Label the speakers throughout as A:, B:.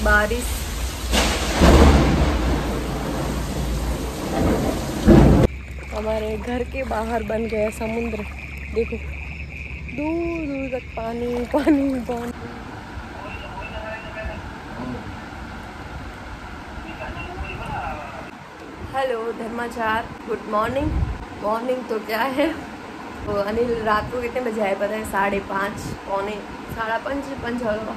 A: बारिश। हमारे घर के बाहर बन गया समुद्र, देखो दूर दूर तक पानी पानी पानी। Hello Dharmachar, good morning. Morning तो क्या है, तो अनिल रात को कितने बजे आए पता है? 5:30 पौने 5:30 होगा।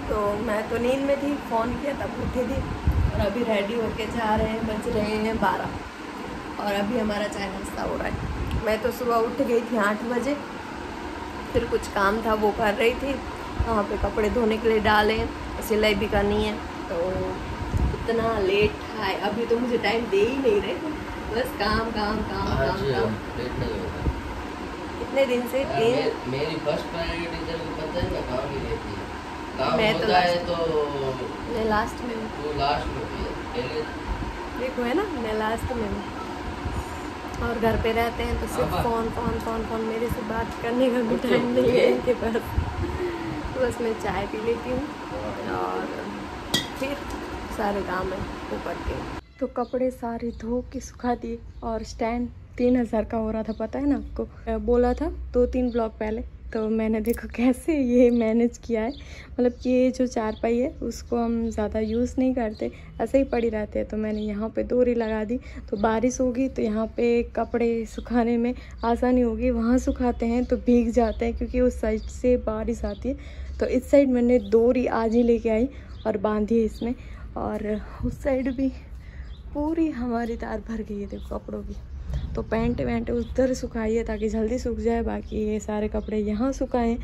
A: तो मैं तो नींद में थी, फ़ोन किया तब उठी थी और अभी रेडी होके जा रहे हैं, बज रहे हैं 12 और अभी हमारा चाय नाश्ता हो रहा है। मैं तो सुबह उठ गई थी 8 बजे, फिर कुछ काम था वो कर रही थी, वहाँ पे कपड़े धोने के लिए डाले, सिलाई भी करनी है, तो इतना लेट है। अभी तो मुझे टाइम दे ही नहीं रहे, बस काम काम काम काम काम।
B: लेट नहीं होगा
A: इतने दिन से
B: मेरी फर्स्ट प्रायोरिटी तेरे को पता है ना, काम ही रहती है। काम
A: मैं
B: होता है तो
A: मैं लास्ट में हूँ।
B: तू लास्ट में भी है, पहले
A: देखो है ना, मैं लास्ट में हूँ और घर पे रहते हैं तो सिर्फ फोन फोन फोन फोन, मेरे से बात करने का भी टाइम नहीं है इनके पास। तो बस मैं चाय पी लेती हूँ और फिर सारे काम है वो करती हूँ। तो कपड़े सारे धो के सुखा दिए और स्टैंड 3000 का हो रहा था, पता है ना आपको, बोला था 2-3 ब्लॉक पहले। तो मैंने देखो कैसे ये मैनेज किया है, मतलब कि ये जो चारपाई है उसको हम ज़्यादा यूज़ नहीं करते, ऐसे ही पड़ी रहते हैं। तो मैंने यहाँ पे डोरी लगा दी, तो बारिश होगी तो यहाँ पे कपड़े सुखाने में आसानी होगी। वहाँ सुखाते हैं तो भीग जाते हैं क्योंकि उस साइड से बारिश आती है। तो इस साइड मैंने डोरी आज ही लेके आई और बांधी है इसमें, और उस साइड भी पूरी हमारी तार भर गई है देखो कपड़ों की। तो पैंट वैंट उधर सुखाइए ताकि जल्दी सूख जाए, बाकी ये सारे कपड़े यहाँ सुखाएं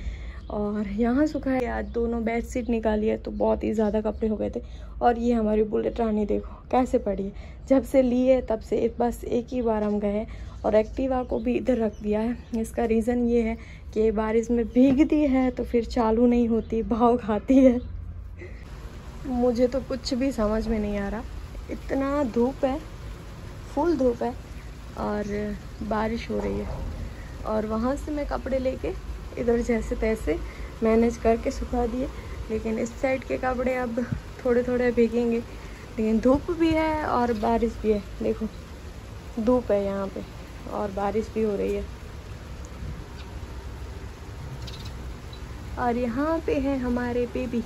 A: और यहाँ सुखाए। आज दोनों बेडशीट निकाली है तो बहुत ही ज़्यादा कपड़े हो गए थे। और ये हमारी बुलेट रानी देखो कैसे पड़ी है, जब से ली है तब से बस एक ही बार हम गए और एक्टिवा को भी इधर रख दिया है। इसका रीज़न ये है कि बारिश में भीगती है तो फिर चालू नहीं होती, भाव खाती है। मुझे तो कुछ भी समझ में नहीं आ रहा, इतना धूप है, फुल धूप है और बारिश हो रही है। और वहाँ से मैं कपड़े लेके इधर जैसे तैसे मैनेज करके सुखा दिए, लेकिन इस साइड के कपड़े अब थोड़े थोड़े भीगेंगे। लेकिन धूप भी है और बारिश भी है, देखो धूप है यहाँ पे और बारिश भी हो रही है। और यहाँ पे है हमारे बेबी,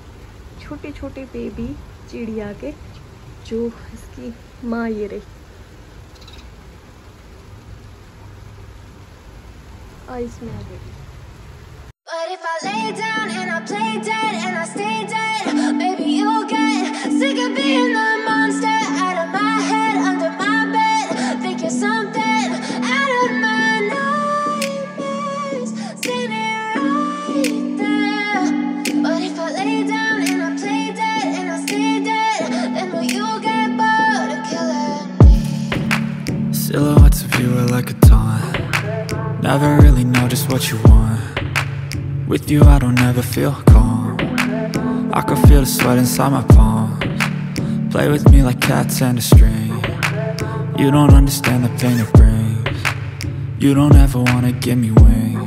A: छोटे छोटे बेबी चिड़िया के, जो इसकी माँ ये रही। और इसमें आ गई।
C: But if I lay down and I play dead and I stay dead, maybe you'll get sick of being the monster out of my head, under my bed. Think you're something out of my nightmares, standing right there. But if I lay down and I play dead and I stay dead, then will you get bored of killing me?
D: Silhouettes of you are like a taunt, never really know just what you want. With you I don't ever feel calm, I can feel the sweat inside my palms. Play with me like cats and a string, you don't understand the pain it brings. You don't ever wanna give me wings,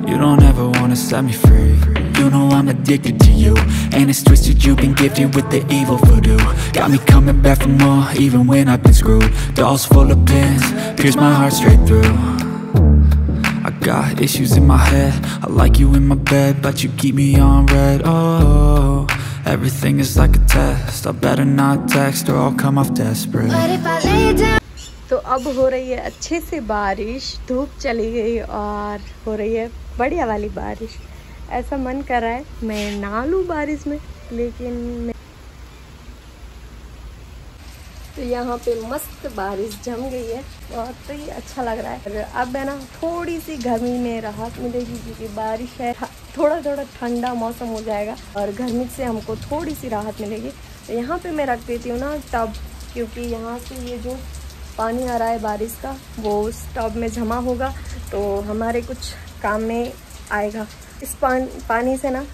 D: you don't ever wanna set me free. You know I'm addicted to you, and it's twisted, you've been gifted with the evil voodoo. Got me coming back for more, even when I've been screwed. Dolls full of pins, pierce my heart straight through. I got issues in my head, I like you in my bed, but you keep me on red. Oh, everything is like a test, I better not text or I'll come off desperate.
C: But if I lay down.
A: तो अब हो रही है अच्छे से बारिश, धूप चली गई और हो रही है बढ़िया वाली बारिश। ऐसा मन कर रहा है मैं नहा लूँ बारिश में, लेकिन तो यहाँ पे मस्त बारिश जम गई है, बहुत ही अच्छा लग रहा है। अब है ना थोड़ी सी गर्मी में राहत मिलेगी क्योंकि बारिश है, थोड़ा थोड़ा ठंडा मौसम हो जाएगा और गर्मी से हमको थोड़ी सी राहत मिलेगी। तो यहाँ पे मैं रख देती हूँ ना टब, क्योंकि यहाँ से ये जो पानी आ रहा है बारिश का वो उस टब में जमा होगा तो हमारे कुछ काम में आएगा। इस पानी से ना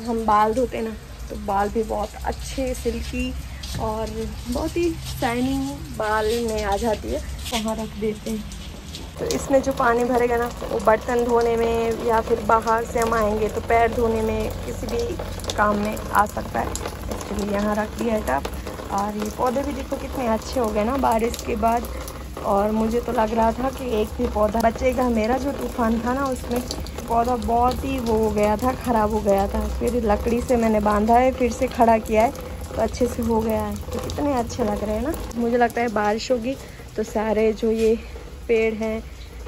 A: हम बाल धोते ना तो बाल भी बहुत अच्छे सिल्की और बहुत ही शाइनिंग बाल में आ जाती है। वहाँ रख देते हैं तो इसमें जो पानी भरेगा ना वो बर्तन धोने में या फिर बाहर से हम आएंगे तो पैर धोने में किसी भी काम में आ सकता है। इसके लिए यहाँ रख दिया है टब। और ये पौधे भी देखो कितने अच्छे हो गए ना बारिश के बाद। और मुझे तो लग रहा था कि एक भी पौधा बचेगा। मेरा जो तूफान था ना उसमें पौधा बहुत ही वो हो गया था, ख़राब हो गया था। फिर लकड़ी से मैंने बांधा है, फिर से खड़ा किया है तो अच्छे से हो गया है। तो कितने अच्छे लग रहे हैं ना। मुझे लगता है बारिश होगी तो सारे जो ये पेड़ हैं,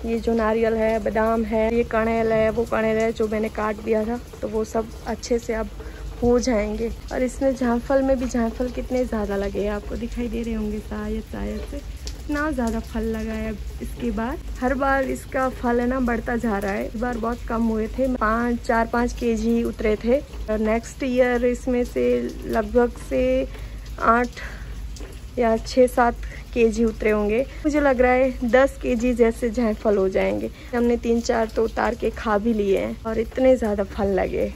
A: ये जो नारियल है, बादाम है, ये कणेल है, वो कणेल है जो मैंने काट दिया था, तो वो सब अच्छे से अब हो जाएंगे। और इसमें जायफल में भी जायफल कितने ज़्यादा लगे हैं, आपको दिखाई दे रहे होंगे शायद से। इतना ज़्यादा फल लगा है अब इसके बाद। हर बार इसका फल है ना बढ़ता जा रहा है। इस बार बहुत कम हुए थे, 4-5 kg उतरे थे। और नेक्स्ट ईयर इसमें से लगभग से 8 या 6-7 kg उतरे होंगे। मुझे लग रहा है 10 kg जैसे जायफल हो जाएंगे। हमने 3-4 तो उतार के खा भी लिए हैं और इतने ज़्यादा फल लगे।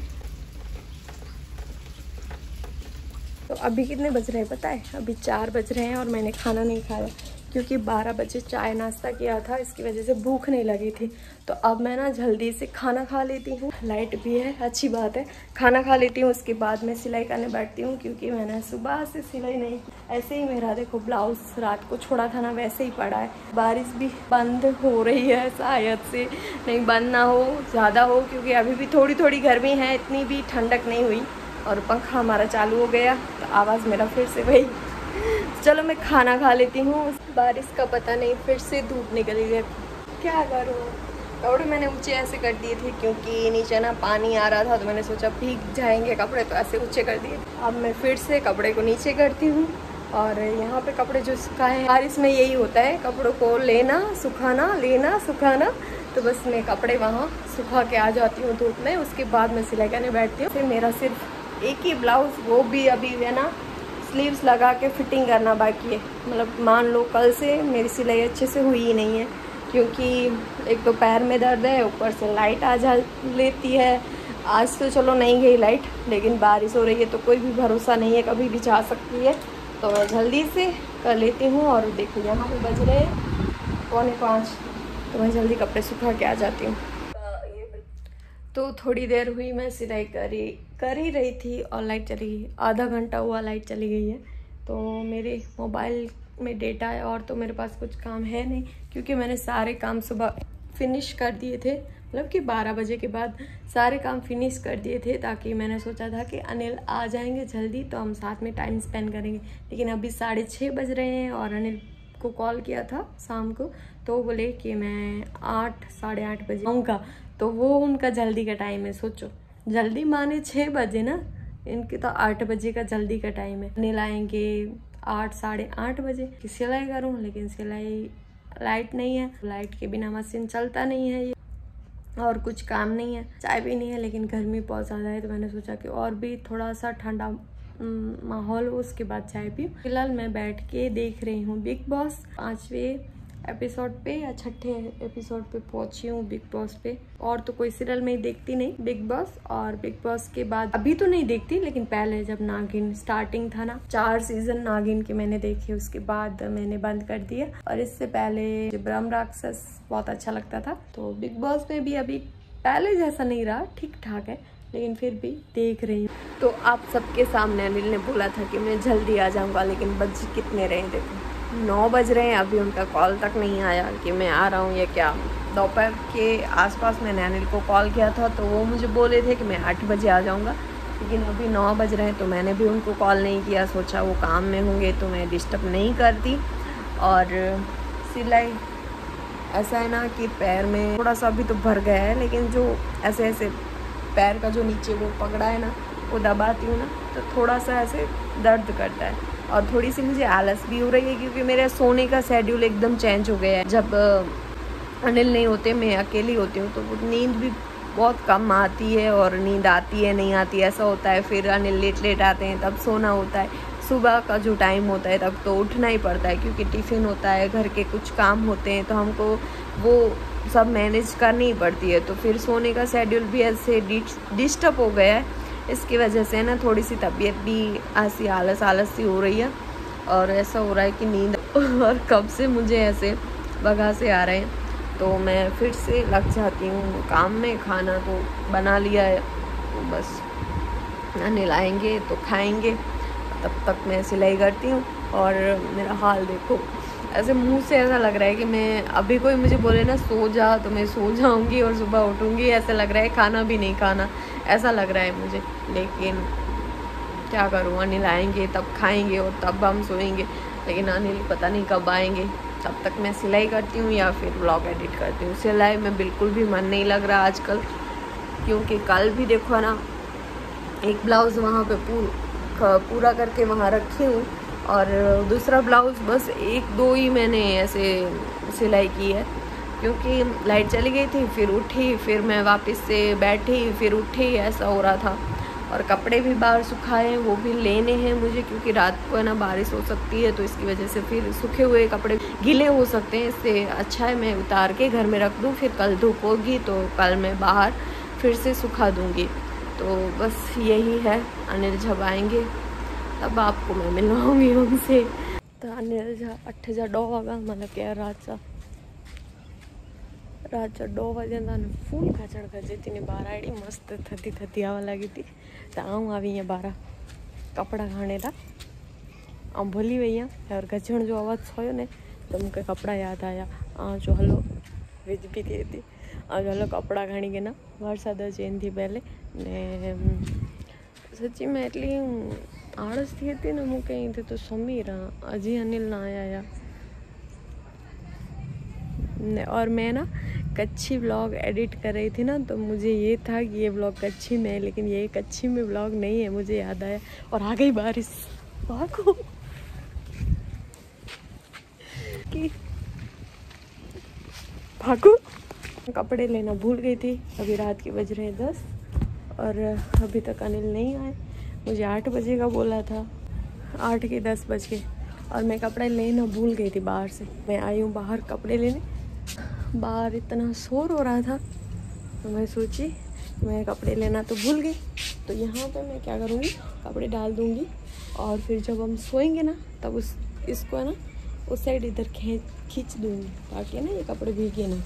A: तो अभी कितने बज रहे हैं पता है? अभी 4 बज रहे हैं और मैंने खाना नहीं खाया क्योंकि 12 बजे चाय नाश्ता किया था, इसकी वजह से भूख नहीं लगी थी। तो अब मैं ना जल्दी से खाना खा लेती हूँ। लाइट भी है, अच्छी बात है। खाना खा लेती हूँ, उसके बाद मैं सिलाई करने बैठती हूँ क्योंकि मैंने सुबह से सिलाई नहीं। ऐसे ही मेरा देखो ब्लाउज रात को छोड़ा था ना, वैसे ही पड़ा है। बारिश भी बंद हो रही है, शायद से नहीं बंद ना हो, ज़्यादा हो, क्योंकि अभी भी थोड़ी थोड़ी गर्मी है, इतनी भी ठंडक नहीं हुई। और पंखा हमारा चालू हो गया तो आवाज़ मेरा फिर से वही। चलो मैं खाना खा लेती हूँ। बारिश का पता नहीं, फिर से धूप निकली है, क्या करूँ। कपड़े मैंने ऊंचे ऐसे कर दिए थे क्योंकि नीचे ना पानी आ रहा था, तो मैंने सोचा भीग जाएंगे कपड़े, तो ऐसे ऊंचे कर दिए। अब मैं फिर से कपड़े को नीचे करती हूँ। और यहाँ पे कपड़े जो सुखाए हैं, बारिश में यही होता है, कपड़ों को लेना सुखाना, लेना सुखाना। तो बस मैं कपड़े वहाँ सुखा के आ जाती हूँ धूप में, उसके बाद मैं सिलाई करने बैठती हूँ। फिर मेरा सिर्फ एक ही ब्लाउज़, वो भी अभी है ना स्लीव्स लगा के फिटिंग करना बाकी है। मतलब मान लो कल से मेरी सिलाई अच्छे से हुई ही नहीं है क्योंकि एक तो पैर में दर्द है, ऊपर से लाइट आ जा लेती है। आज तो चलो नहीं गई लाइट, लेकिन बारिश हो रही है तो कोई भी भरोसा नहीं है, कभी भी जा सकती है। तो मैं जल्दी से कर लेती हूँ। और देखो यहाँ पे बज रहे 4:45, तो मैं जल्दी कपड़े सुखा के आ जाती हूँ। तो थोड़ी देर हुई मैं सिलाई कर ही रही थी और लाइट चली गई। आधा घंटा हुआ लाइट चली गई है। तो मेरे मोबाइल में डेटा है और तो मेरे पास कुछ काम है नहीं क्योंकि मैंने सारे काम सुबह फिनिश कर दिए थे। मतलब कि 12 बजे के बाद सारे काम फिनिश कर दिए थे, ताकि मैंने सोचा था कि अनिल आ जाएंगे जल्दी तो हम साथ में टाइम स्पेंड करेंगे। लेकिन अभी 6:30 बज रहे हैं और अनिल को कॉल किया था शाम को, तो बोले कि मैं 8 साढ़े 8 बजे आऊँगा। तो वो उनका जल्दी का टाइम है। सोचो, जल्दी माने 6 बजे ना, इनके तो 8 बजे का जल्दी का टाइम है। अनिल आएंगे 8 साढ़े 8 बजे। सिलाई करूँ, लेकिन सिलाई लाइट नहीं है, लाइट के बिना मशीन चलता नहीं है ये। और कुछ काम नहीं है, चाय भी नहीं है, लेकिन गर्मी बहुत ज़्यादा है। तो मैंने सोचा कि और भी थोड़ा सा ठंडा माहौल हो, उसके बाद चाय पी। फिलहाल मैं बैठ के देख रही हूँ बिग बॉस। 5वें एपिसोड पे या 6ठे एपिसोड पे पहुंची हूँ बिग बॉस पे। और तो कोई सीरियल में देखती नहीं बिग बॉस। और बिग बॉस के बाद अभी तो नहीं देखती, लेकिन पहले जब नागिन स्टार्टिंग था ना, 4 सीजन नागिन के मैंने देखे, उसके बाद मैंने बंद कर दिया। और इससे पहले ब्रह्म राक्षस बहुत अच्छा लगता था। तो बिग बॉस में भी अभी पहले जैसा नहीं रहा, ठीक ठाक है, लेकिन फिर भी देख रही हूँ। तो आप सबके सामने अनिल ने बोला था कि मैं जल्दी आ जाऊँगा, लेकिन बज कितने रहे देखो, 9 बज रहे हैं। अभी उनका कॉल तक नहीं आया कि मैं आ रहा हूँ या क्या। दोपहर के आसपास मैंने अनिल को कॉल किया था, तो वो मुझे बोले थे कि मैं 8 बजे आ जाऊँगा, लेकिन अभी 9 बज रहे हैं। तो मैंने भी उनको कॉल नहीं किया, सोचा वो काम में होंगे तो मैं डिस्टर्ब नहीं करती। और सिलाई ऐसा है ना कि पैर में थोड़ा सा अभी तो भर गया है, लेकिन जो ऐसे ऐसे पैर का जो नीचे वो पकड़ा है ना, वो दबाती हूँ ना, तो थोड़ा सा ऐसे दर्द करता है। और थोड़ी सी मुझे आलस भी हो रही है क्योंकि मेरा सोने का शेड्यूल एकदम चेंज हो गया है। जब अनिल नहीं होते, मैं अकेली होती हूँ, तो नींद भी बहुत कम आती है, और नींद आती है नहीं आती ऐसा होता है। फिर अनिल लेट आते हैं, तब सोना होता है। सुबह का जो टाइम होता है तब तो उठना ही पड़ता है क्योंकि टिफ़िन होता है, घर के कुछ काम होते हैं, तो हमको वो सब मैनेज करनी ही पड़ती है। तो फिर सोने का शेड्यूल भी ऐसे डिस्टर्ब हो गया है। इसकी वजह से ना थोड़ी सी तबीयत भी ऐसी आलस सी हो रही है, और ऐसा हो रहा है कि नींद और कब से मुझे ऐसे बगा से आ रहे हैं। तो मैं फिर से लग जाती हूँ काम में। खाना तो बना लिया है, तो बस अनिल आएंगे तो खाएंगे, तब तक मैं सिलाई करती हूँ। और मेरा हाल देखो, ऐसे मुंह से ऐसा लग रहा है कि मैं अभी कोई मुझे बोले ना सो जा तो मैं सो जाऊँगी और सुबह उठूँगी, ऐसा लग रहा है खाना भी नहीं खाना, ऐसा लग रहा है मुझे। लेकिन क्या करूँ, अनिल आएंगे तब खाएंगे और तब हम सोएंगे। लेकिन अनिल पता नहीं कब आएंगे, तब तक मैं सिलाई करती हूँ या फिर व्लॉग एडिट करती हूँ। सिलाई में बिल्कुल भी मन नहीं लग रहा आजकल, क्योंकि कल भी देखो ना, एक ब्लाउज़ वहाँ पे पूरा करके वहाँ रखी हूँ और दूसरा ब्लाउज़ बस 1-2 ही मैंने ऐसे सिलाई की है, क्योंकि लाइट चली गई थी, फिर उठी, फिर मैं वापस से बैठी, फिर उठी, ऐसा हो रहा था। और कपड़े भी बाहर सुखाए, वो भी लेने हैं मुझे, क्योंकि रात को है ना बारिश हो सकती है, तो इसकी वजह से फिर सूखे हुए कपड़े गीले हो सकते हैं। इससे अच्छा है मैं उतार के घर में रख दूँ, फिर कल धूप होगी तो कल मैं बाहर फिर से सुखा दूँगी। तो बस यही है, अनिल जब आएंगे तब आपको मैं मिलवाऊँगी उनसे। तो अनिल जा 8 वागा मतलब क्या रातचा 2 વાગ્યા ને ફૂલ ખાચડ ખાચી ને બહાર આડી મસ્ત થતી આવવા લાગી હતી। તો હું આવી અહીંયા બહાર કપડાં ઘાણેલા આમ ભૂલી ગઈ और ગજણ जो आवाज़ થયો ને तो मूंखे कपड़ा याद आया। जो हलो विज भी थी आज हलो कपड़ा घणी के ना वरसाद ज एनथी पहले ने सच्ची में एटली आळस थी थी ने मूंखे अहींथी तो समी रहा, हजी अनिल ना आया। और मैं ना कच्छी व्लॉग एडिट कर रही थी ना, तो मुझे ये था कि ये व्लॉग कच्छी में है, लेकिन ये कच्छी में व्लॉग नहीं है, मुझे याद आया। और आ गई बारिश, भागो कि भागो। कपड़े लेना भूल गई थी, अभी रात के बज रहे हैं 10 और अभी तक अनिल नहीं आए। मुझे 8 बजे का बोला था, 8 के 10 बज गए और मैं कपड़े लेना भूल गई थी बाहर से। मैं आई हूँ बाहर कपड़े लेने, बाहर इतना शोर हो रहा था तो मैं सोची मैं कपड़े लेना तो भूल गई। तो यहाँ पे मैं क्या करूँगी, कपड़े डाल दूँगी और फिर जब हम सोएंगे ना तब इसको है ना उस साइड इधर खींच दूँगी, ताकि ना ये कपड़े भीगे ना।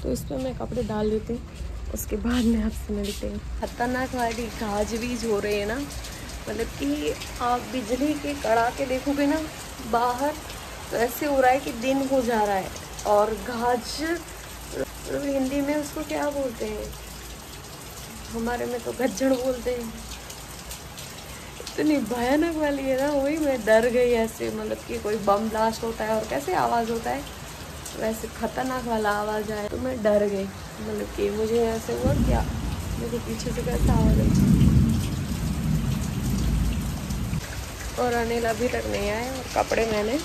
A: तो इस पर मैं कपड़े डाल लेती हूँ, उसके बाद में आपसे मिलते हैं। खतरनाक वाली गाजवीज हो रही है ना, मतलब कि आप बिजली के कड़ाके देखोगे ना बाहर तो ऐसे हो रहा है कि दिन हो जा रहा है। और गाज हिंदी में उसको क्या बोलते हैं, हमारे में तो गज्जड़ बोलते हैं। इतनी भयानक वाली है ना, वही मैं डर गई ऐसे, मतलब कि कोई बम ब्लास्ट होता है और कैसे आवाज़ होता है वैसे खतरनाक वाला आवाज़ आया तो मैं डर गई। मतलब कि मुझे ऐसे हुआ क्या मुझे पीछे से कैसा आवाज़ आई। और अनिल अभी तक नहीं आए और कपड़े मैंने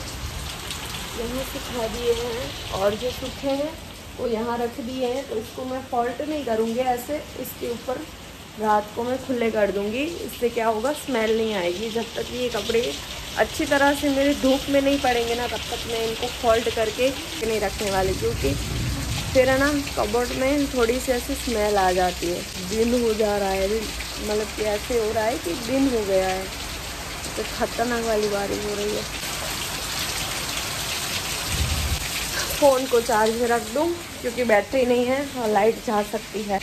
A: यहाँ सुखा दिए हैं और जो सूखे हैं वो यहाँ रख दिए हैं। तो इसको मैं फॉल्ट नहीं करूँगी, ऐसे इसके ऊपर रात को मैं खुले कर दूँगी। इससे क्या होगा, स्मेल नहीं आएगी। जब तक ये कपड़े अच्छी तरह से मेरे धूप में नहीं पड़ेंगे ना, तब तक मैं इनको फोल्ड करके नहीं रखने वाली, क्योंकि फिर है ना कबर्ड में थोड़ी सी ऐसी स्मेल आ जाती है। दिन हो जा रहा है, मतलब कि ऐसे हो रहा है कि दिन हो गया है, तो खतरनाक वाली बारिश हो रही है। फ़ोन को चार्ज में रख दूँ क्योंकि बैटरी नहीं है और लाइट जा सकती है।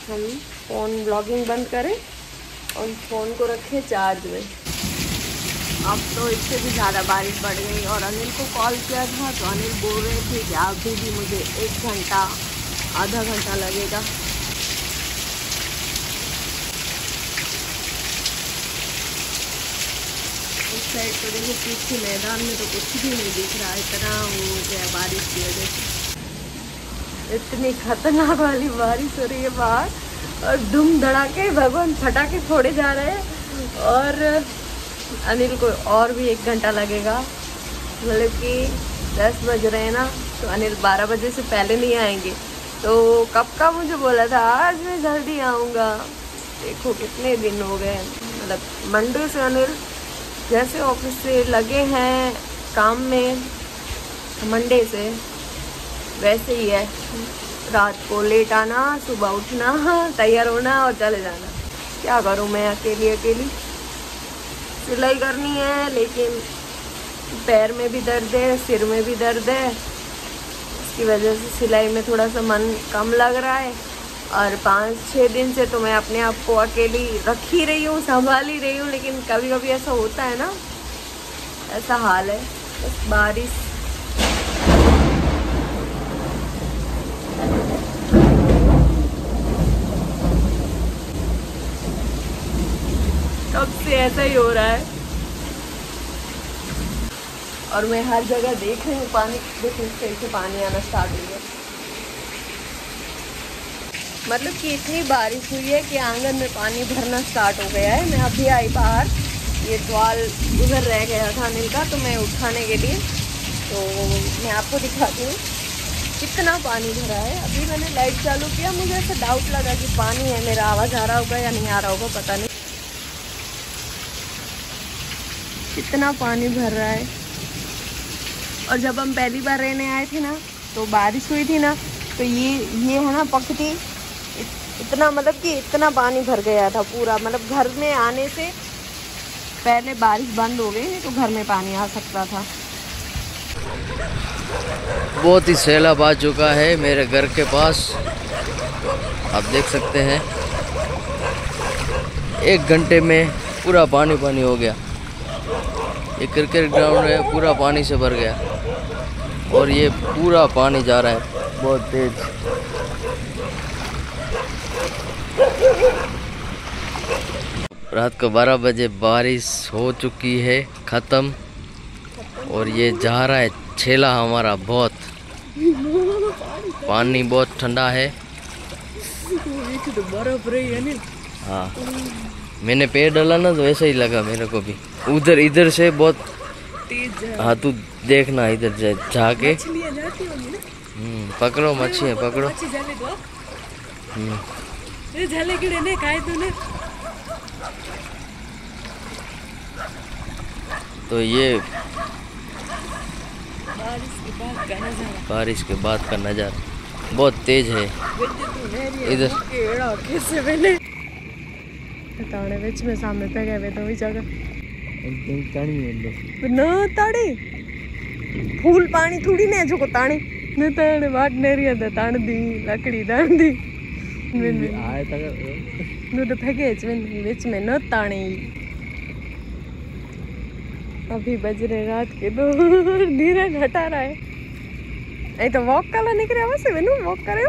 A: हम फ़ोन ब्लॉगिंग बंद करें और फ़ोन को रखें चार्ज में। अब तो इससे भी ज़्यादा बारिश बढ़ गई। और अनिल को कॉल किया था तो अनिल बोल रहे थे कि अभी भी मुझे 1 घंटा आधा घंटा लगेगा। उस साइड तो देखो पीछे मैदान में तो कुछ भी नहीं दिख रहा, इतना हो गया बारिश की वजह से। इतनी खतरनाक वाली बारिश हो रही है बाहर और धूम धड़ाके भगवान फटाके फोड़े जा रहे हैं। और अनिल को और भी 1 घंटा लगेगा, मतलब कि 10 बज रहे हैं ना, तो अनिल 12 बजे से पहले नहीं आएंगे। तो कब का मुझे बोला था आज मैं जल्दी आऊँगा, देखो कितने दिन हो गए। मतलब मंडे से अनिल जैसे ऑफिस से लगे हैं काम में, मंडे से वैसे ही है। रात को लेट आना, सुबह उठना, तैयार होना और चले जाना। क्या करूँ मैं, अकेली सिलाई करनी है, लेकिन पैर में भी दर्द है, सिर में भी दर्द है। इसकी वजह से सिलाई में थोड़ा सा मन कम लग रहा है। और 5-6 दिन से तो मैं अपने आप को अकेली रख ही रही हूँ, संभाल ही रही हूँ, लेकिन कभी कभी ऐसा होता है ना, ऐसा हाल है। बस बारिश कब से ऐसा ही हो रहा है। और मैं हर जगह देख रही हूँ पानी, देखो कैसे पानी आना स्टार्ट हो गया। मतलब कि इतनी बारिश हुई है कि आंगन में पानी भरना स्टार्ट हो गया है। मैं अभी आई बाहर, ये द्वाल उधर रह गया था अनिल का, तो मैं उठाने के लिए, तो मैं आपको दिखाती हूँ कितना पानी भरा है। अभी मैंने लाइट चालू किया, मुझे ऐसा डाउट लगा कि पानी है, मेरा आवाज़ आ रहा होगा या नहीं आ रहा होगा, पता नहीं। कितना पानी भर रहा है। और जब हम पहली बार रहने आए थे ना, तो बारिश हुई थी ना, तो ये है ना पकती, इतना मतलब कि इतना पानी भर गया था पूरा। मतलब घर में आने से पहले बारिश बंद हो गई, नहीं तो घर में पानी आ सकता था।
B: बहुत ही सैलाब आ चुका है मेरे घर के पास, आप देख सकते हैं। 1 घंटे में पूरा पानी पानी हो गया। ये क्रिकेट ग्राउंड है, पूरा पानी से भर गया। और ये पूरा पानी जा रहा है बहुत तेज। रात को 12 बजे बारिश हो चुकी है ख़त्म। और ये जा रहा है छेला हमारा, बहुत पानी बहुत ठंडा है।
A: तो बर्फ रही है नहीं।
B: हाँ, मैंने पैर डाला ना तो ऐसा ही लगा मेरे को भी। उधर इधर से बहुत
A: तेज है।
B: हाँ, तू देखना इधर जाके।
A: मछलियाँ जाती होंगी ना।
B: पकड़ो मछलियाँ, पकड़ो।
A: ये झाले कीड़े ने खाए तूने।
B: तो ये
A: बारिश
B: के बाद का नज़ारा बहुत तेज है इधर।
A: ताड़े विच में सामने पे गए तो वही जगह न ताड़ी फूल पानी थोड़ी ने जो को ताड़ी न ताड़े बाट नेरी है ताड़ दी लकड़ी ताड़ दी आए तक न तो फेंके विच में न ताड़ी। अभी बज रहे रात के 2, धीरे हटा रहा है। ऐ तो वॉक करला निकले वैसे वेनु वॉक करे।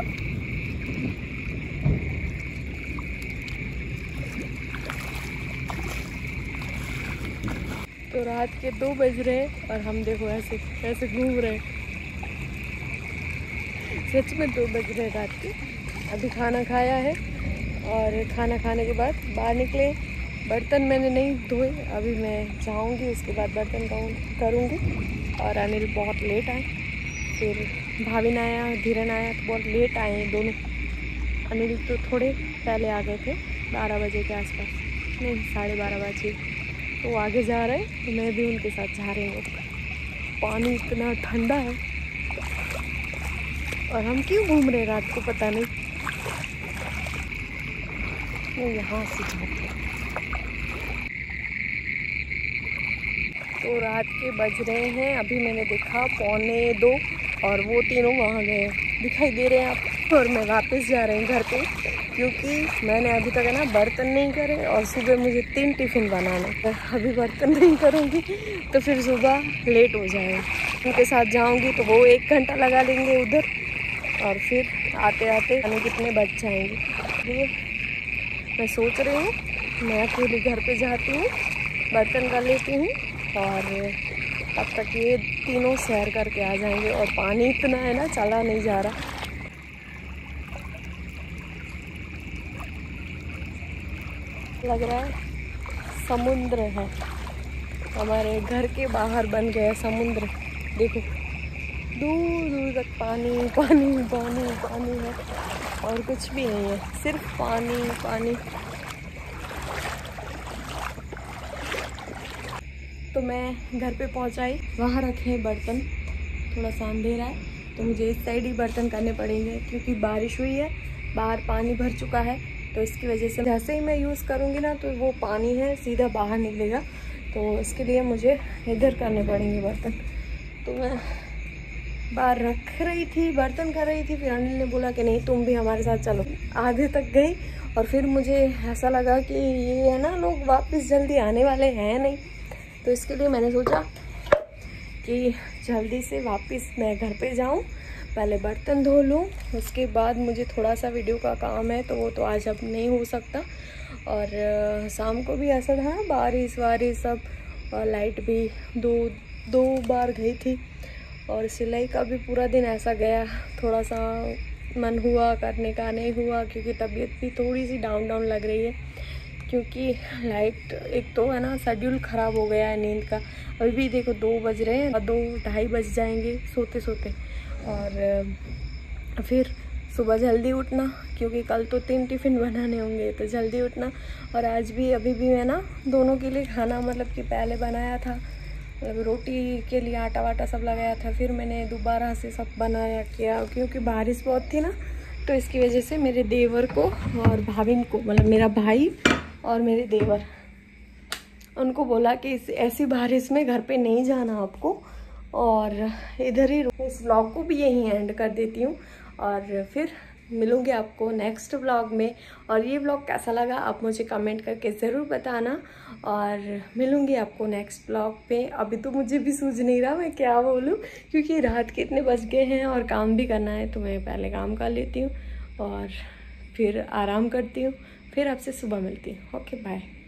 A: तो रात के 2 बज रहे और हम देखो ऐसे ऐसे घूम रहे। सच में 2 बज रहे रात के। अभी खाना खाया है और खाना खाने के बाद बाहर निकले। बर्तन मैंने नहीं धोए, अभी मैं जाऊंगी उसके बाद बर्तन करूंगी। और अनिल बहुत लेट आए, फिर भाविन आया, धीरन आया, तो बहुत लेट आए दोनों। अनिल तो थोड़े पहले आ गए थे, 12 बजे के आसपास, नहीं 12:30 बजे। तो आगे जा रहे हैं, तो मैं भी उनके साथ जा रही हूँ। पानी इतना ठंडा है और हम क्यों घूम रहे रात को पता नहीं। मैं यहाँ से जाती हूँ। तो रात के बज रहे हैं, अभी मैंने देखा 1:45 और वो तीनों वहाँ गए, दिखाई दे रहे हैं आप। और मैं वापस जा रही हूँ घर पे, क्योंकि मैंने अभी तक है ना बर्तन नहीं करे और सुबह मुझे 3 टिफ़िन बनाना है। अभी बर्तन नहीं करूँगी तो फिर सुबह लेट हो जाएगा। उनके साथ जाऊँगी तो वो 1 घंटा लगा लेंगे उधर, और फिर आते आते हमें कितने बज जाएंगे। तो मैं सोच रही हूँ मैं अकेली घर पे जाती हूँ, बर्तन कर लेती हूँ और तब तक ये तीनों सैर करके आ जाएंगे। और पानी इतना है ना, चला नहीं जा रहा। लग रहा है समुद्र है, हमारे घर के बाहर बन गया समुद्र। देखो दूर दूर तक पानी पानी पानी पानी है और कुछ भी नहीं है, सिर्फ पानी पानी। तो मैं घर पे पहुंचाई, वहाँ रखे बर्तन, थोड़ा सा अंधेरा है तो मुझे इस साइड ही बर्तन करने पड़ेंगे, क्योंकि बारिश हुई है, बाहर पानी भर चुका है। तो इसकी वजह से जैसे ही मैं यूज़ करूँगी ना, तो वो पानी है सीधा बाहर निकलेगा, तो इसके लिए मुझे इधर करने पड़ेंगे बर्तन। तो मैं बाहर रख रही थी, बर्तन कर रही थी, फिर अनिल ने बोला कि नहीं तुम भी हमारे साथ चलो। आधे तक गई और फिर मुझे ऐसा लगा कि ये है ना, लोग वापस जल्दी आने वाले हैं नहीं, तो इसके लिए मैंने सोचा कि जल्दी से वापस मैं घर पे जाऊं, पहले बर्तन धो लूं, उसके बाद मुझे थोड़ा सा वीडियो का काम है तो वो तो आज अब नहीं हो सकता। और शाम को भी ऐसा था, बारिश वारिश सब, और लाइट भी दो बार गई थी, और सिलाई का भी पूरा दिन ऐसा गया। थोड़ा सा मन हुआ करने का, नहीं हुआ क्योंकि तबीयत भी थोड़ी सी डाउन लग रही है, क्योंकि लाइट एक तो है ना शेड्यूल ख़राब हो गया है नींद का। अभी भी देखो 2 बज रहे हैं, 2-2:30 बज जाएंगे सोते सोते, और फिर सुबह जल्दी उठना क्योंकि कल तो 3 टिफ़िन बनाने होंगे, तो जल्दी उठना। और आज भी अभी भी मैं ना दोनों के लिए खाना मतलब कि पहले बनाया था, मतलब रोटी के लिए आटा वाटा सब लगाया था, फिर मैंने दोबारा से सब बनाया किया क्योंकि बारिश बहुत थी ना, तो इसकी वजह से मेरे देवर को और भाभिन को, मतलब मेरा भाई और मेरे देवर, उनको बोला कि ऐसी बारिश में घर पे नहीं जाना आपको, और इधर ही इस व्लॉग को भी यहीं एंड कर देती हूँ, और फिर मिलूँगी आपको नेक्स्ट व्लॉग में। और ये व्लॉग कैसा लगा आप मुझे कमेंट करके ज़रूर बताना, और मिलूँगी आपको नेक्स्ट व्लॉग पे। अभी तो मुझे भी सूझ नहीं रहा मैं क्या बोलूँ, क्योंकि रात के इतने बज गए हैं और काम भी करना है, तो मैं पहले काम कर लेती हूँ और फिर आराम करती हूँ, फिर आपसे सुबह मिलती हूँ। Okay bye.